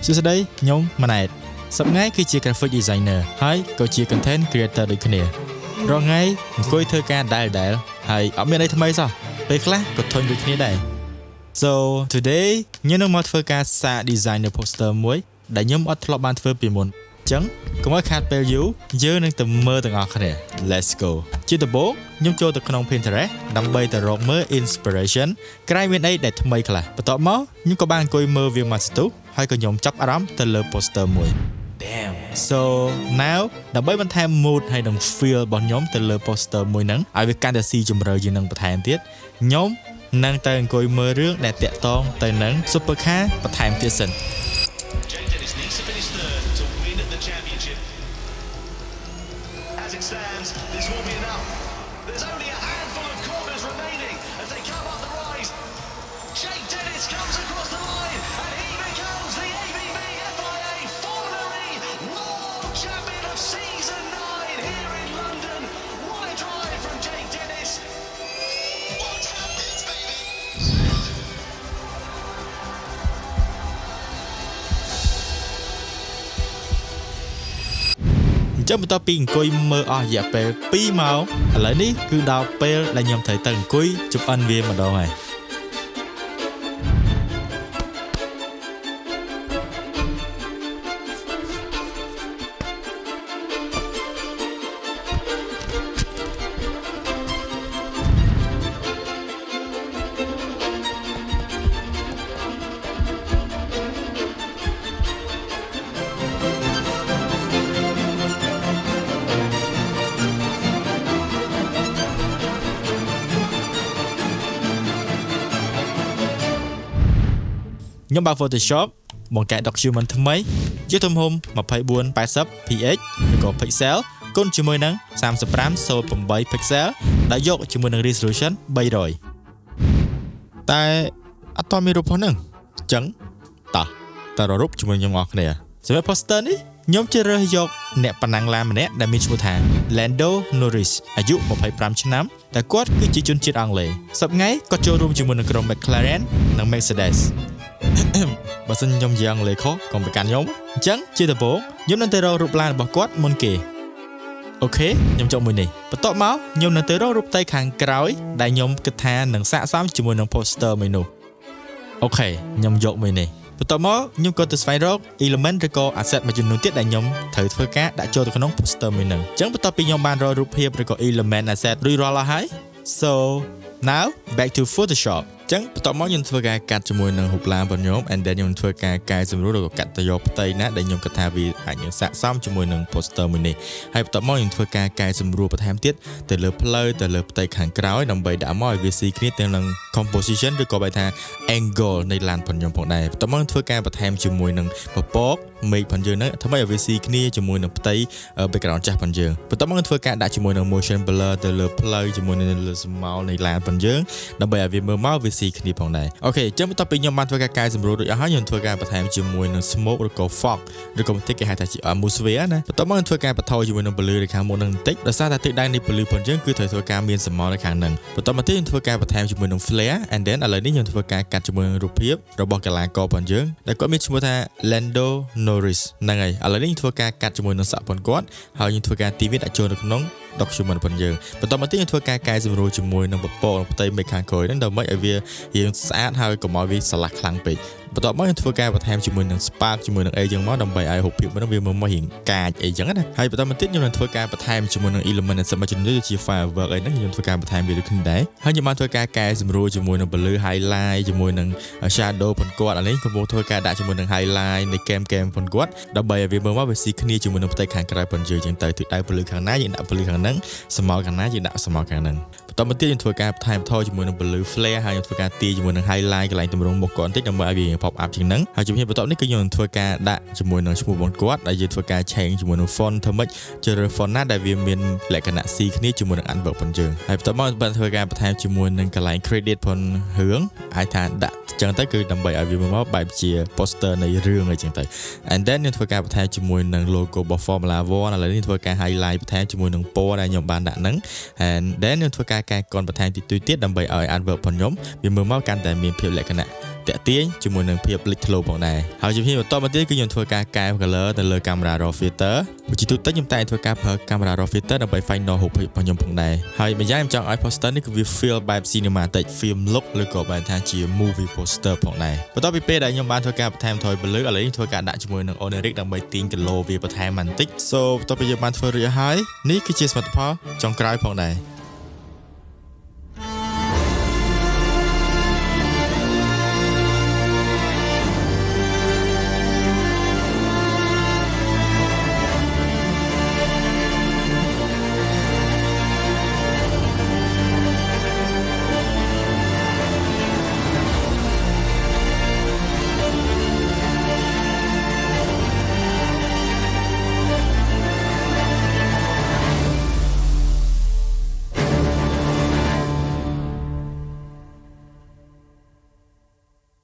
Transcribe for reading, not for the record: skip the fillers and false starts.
សួស្តីខ្ញុំម៉ាណែតសប្តាហ៍ថ្ងៃគឺជា graphic designer ហើយក៏ជា content creator ដូចគ្នារងថ្ងៃអង្គុយធ្វើការដែលហើយអត់មានអីថ្មីសោះពេលខ្លះក៏ធុញដូចគ្នាដែរ So today ខ្ញុំនឹងមកធ្វើការសាក designer poster មួយដែលខ្ញុំអត់ធ្លាប់បានធ្វើពីមុនអញ្ចឹងកុំឲ្យខាតពេលយូរយើងនឹងទៅមើលទាំងអស់គ្នា Let's go ជាដំបូងខ្ញុំចូលទៅក្នុង Pinterest ដើម្បីទៅរកមើល inspiration ក្រែងមានអីដែលថ្មីខ្លះបន្ទាប់មកខ្ញុំក៏បានអង្គុយមើលវាមកស្ទុះហើយក៏ខ្ញុំចាប់អារម្មណ៍ទៅលើ poster មួយ Damn So now ដើម្បីបន្ថែម mood ហើយនឹង feel របស់ខ្ញុំទៅលើ poster មួយហ្នឹងឲ្យវាកាន់តែស៊ីជម្រៅជាងនឹងបន្ថែមទៀតខ្ញុំនឹងទៅអង្គុយមើលរឿងដែលតាក់ទងទៅនឹង Supercar បន្ថែមទៀតសិនAs it stands, this will be enough. There's only a handful of corners remaining as they come up the rise. Jake Dennis comes across the line and he becomes the ABB FIA Formula World Champion of Season 9 here in London. What a drive from Jake Dennis. What happens, baby?ចាំបន្ទាប់ពីអង្គុយមើលអស់រយៈពេល2ម៉ោងឥឡូវនេះគឺដល់ពេលដែលខ្ញុំត្រូវទៅអង្គុយជប់អិនវាម្ដងហើយខ្ញុំបើក Photoshop បង្កើត document ថ្មីជាទំហំ 2480 px ឬក៏ pixel គុណជាមួយនឹង 3508 pixel ដែលយកជាមួយនឹង resolution 300តែអត់តមានរូបផងហ្នឹងអញ្ចឹងតើរករូបជាមួយខ្ញុំអស់គ្នាសម្រាប់ poster នេះខ្ញុំជ្រើសរើសយកអ្នកប៉ណ្ណាំងឡានម្នាក់ដែលមានឈ្មោះថា Lando Norris អាយុ25ឆ្នាំតែគាត់គឺជាជនជាតិអង់គ្លេសសប្តាហ៍ថ្ងៃគាត់ចូលរួមជាមួយនឹងក្រុម McLaren និង Mercedesបើសិនខ្ញុំនិយាយអង់គ្លេសខុសកុំប្រកាន់ខ្ញុំអញ្ចឹងជាដំបូងខ្ញុំនឹងទៅរករូបឡានរបស់គាត់មុនគេអូខេខ្ញុំចុចមួយនេះបន្ទាប់មកខ្ញុំនឹងទៅរករូបផ្ទៃខាងក្រោយដែលខ្ញុំគិតថានឹងស័ក្តិសមជាមួយនឹង poster មួយនោះអូខេខ្ញុំយកមួយនេះបន្ទាប់មកខ្ញុំក៏ទៅស្វែងរក element ឬក៏ asset មួយចំនួនទៀតដែលខ្ញុំត្រូវធ្វើការដាក់ចូលទៅក្នុង poster មួយហ្នឹងអញ្ចឹងបន្ទាប់ពីខ្ញុំបានរករូបភាពឬក៏ element asset រួចរាល់អស់ហើយ So now back to Photoshopចឹងបន្ទាប់មកខ្ញុំធ្វើការកាត់ជាមួយនឹងរូបឡានរបស់ខ្ញុំ and then ខ្ញុំធ្វើការកែសម្រួលឬក៏កាត់ទៅយកផ្ទៃណាដែលខ្ញុំគិតថាវាអាចនឹងស័ក្តិសមជាមួយនឹង poster មួយនេះហើយបន្ទាប់មកខ្ញុំធ្វើការកែសម្រួលបន្ថែមទៀតទៅលើផ្លូវទៅលើផ្ទៃខាងក្រោយដើម្បីដាក់មកឲ្យវាស៊ីគ្នាទាំងនឹង composition ឬក៏បែរថា angle នៃឡានរបស់ខ្ញុំផងដែរបន្ទាប់មកធ្វើការបន្ថែមជាមួយនឹងពពកមេឃផងយើងហ្នឹងធ្វើឲ្យវាស៊ីគ្នាជាមួយនឹងផ្ទៃ background ចាស់ផងយើងបន្ទាប់មកធ្វើការដាក់ជាមួយនឹង motion blur ទៅលើផ្លូវជាមួយនឹងលើស្មៅនៃឡានផងយើងដើម្បីឲ្យវាមើលមកវាស៊ីគ្នាផងដែរអូខេអញ្ចឹងបន្ទាប់ពីខ្ញុំបានធ្វើការកែសម្រួលរួចអស់ហើយខ្ញុំធ្វើការបន្ថែមជាមួយនឹង smoke ឬក៏ fog ឬក៏បន្តិចគេហៅថាជា atmosphere ណាបន្ទាប់មកធ្វើការបន្ថយជាមួយនឹង blur នៅខាងមុខនឹងបន្តិចដោយសារតែទិសដៅនៃ blur ផងយើងគឺត្រូវធ្វើការមានស្រមោលនៅខាងហ្នឹងបន្ទាប់មកទៀតខ្ញុំធ្វើការបន្ថែមជាមួយនឹង flare and then ឥឡូវនេះខ្ញុំធ្វើការកាត់ជាមួយនឹងរូបភាពរបស់កីឡាករផងយើងដែលគាត់មានឈ្មោះថា Lando Norris ហ្នឹងហើយឥឡូវនេះខ្ញុំធ្វើការកាត់ជាមួយនឹងស័ក្តិផងគាត់ហើយខ្ញុំធ្វើការទីវាដាក់ចូលនៅក្នុង document របស់យើងបន្ទាប់មកទៀតខ្ញុំធ្វើការកែសម្រួលជាមួយនឹងពពកផ្ទៃមេឃខាងក្រោយហ្នឹងដើម្បីឲ្យវារៀងស្អាតហើយកុំឲ្យវាស្រឡះខ្លាំងពេកបន្ទាប់មកខ្ញុំធ្វើការបន្ថែមជាមួយនឹង spark ជាមួយនឹងអីចឹងមកដើម្បីឲ្យរូបភាពហ្នឹងវាមើលមករៀងកាចអីចឹងណាហើយបន្ទាប់មកទៀតខ្ញុំនឹងធ្វើការបន្ថែមជាមួយនឹង element មួយចំនួនដូចជា firework អីហ្នឹងខ្ញុំធ្វើការបន្ថែមវាដូចគ្នាដែរហើយខ្ញុំបានធ្វើការកែសម្រួលជាមួយនឹង blur highlight ជាមួយនឹង shadow ផងគាត់ឥឡូវនេះកំពុងធ្វើការដាក់ជាមួយនឹង highlight នៃ game ផងគាត់ដើម្បីឲ្យវាមើលមកវាស៊ីគ្នាជាមួយនឹងផ្ទៃខាងក្រៅផងយើងចឹងទៅទិសដៅ blur ខាងណាយើងដាក់ blur ខាងហ្នឹងស្មៅខាងណាយើងដាក់ស្មៅខាងហ្នឹងបន្ទាប់មកទៀតខ្ញុំធ្វើការបន្ថែមថយជាមួយនឹង blur flare ហើយខ្ញុំធ្វើការទាជាមួយនឹង highlight កន្លែងតម្រង់មុខគាត់បន្តិចដើម្បីឲ្យវា pop up ជាងហ្នឹងហើយជំហានបន្ទាប់នេះគឺខ្ញុំនឹងធ្វើការដាក់ជាមួយនឹងឈ្មោះរបស់គាត់ដែលយើងធ្វើការ change ជាមួយនឹង font ធ្វើម៉េចជ្រើសរើស font ណាដែលវាមានលក្ខណៈស៊ីគ្នាជាមួយនឹង adverb ផងយើងហើយបន្ទាប់មកបានធ្វើការបន្ថែមជាមួយនឹងកន្លែង credit ផងរឿងអាចថាដាក់ចឹងទៅគឺដើម្បីឲ្យវាមកបែបជា poster នៃរឿងអីចឹងទៅ and then ខ្ញុំធ្វើការបន្ថែមជាមួយនឹង logo របស់ Formula 1ឥឡូវនេះធ្វើការ highlight បន្ថែមជាមួយនឹងពណ៌ដែលខ្ញុំបានដាក់ហ្នឹង and then ខ្ញុំធ្វើការកែកនបន្ថែមតិចតួចទៀតដើម្បីឲ្យ adverb របស់ខ្ញុំវាមើលមកកាន់តែមានភាពលក្ខណៈ តាក់ទាញជាមួយនឹងភាពលេចធ្លោផងដែរហើយជំហានបន្តមកទៀតគឺខ្ញុំធ្វើការកែ color ទៅលើ camera raw filter ជាទូទៅខ្ញុំតែធ្វើការប្រើ camera raw filter ដើម្បី final រូបភាពរបស់ខ្ញុំផងដែរហើយម្យ៉ាងខ្ញុំចង់ឲ្យ poster នេះគឺវា feel បែប cinematic film look ឬក៏បែរថាជា movie poster ផងដែរបន្ទាប់ពីពេលដែលខ្ញុំបានធ្វើការបន្ថែមថយពលឺឥឡូវនេះធ្វើការដាក់ជាមួយនឹង Oneric ដើម្បីទាញ glow វាបន្ថែមបន្តិច so បន្ទាប់ពីយើងបានធ្វើរួចហើយនេះគឺជាសមិទ្ធផលចុងក្រោយផងដែរ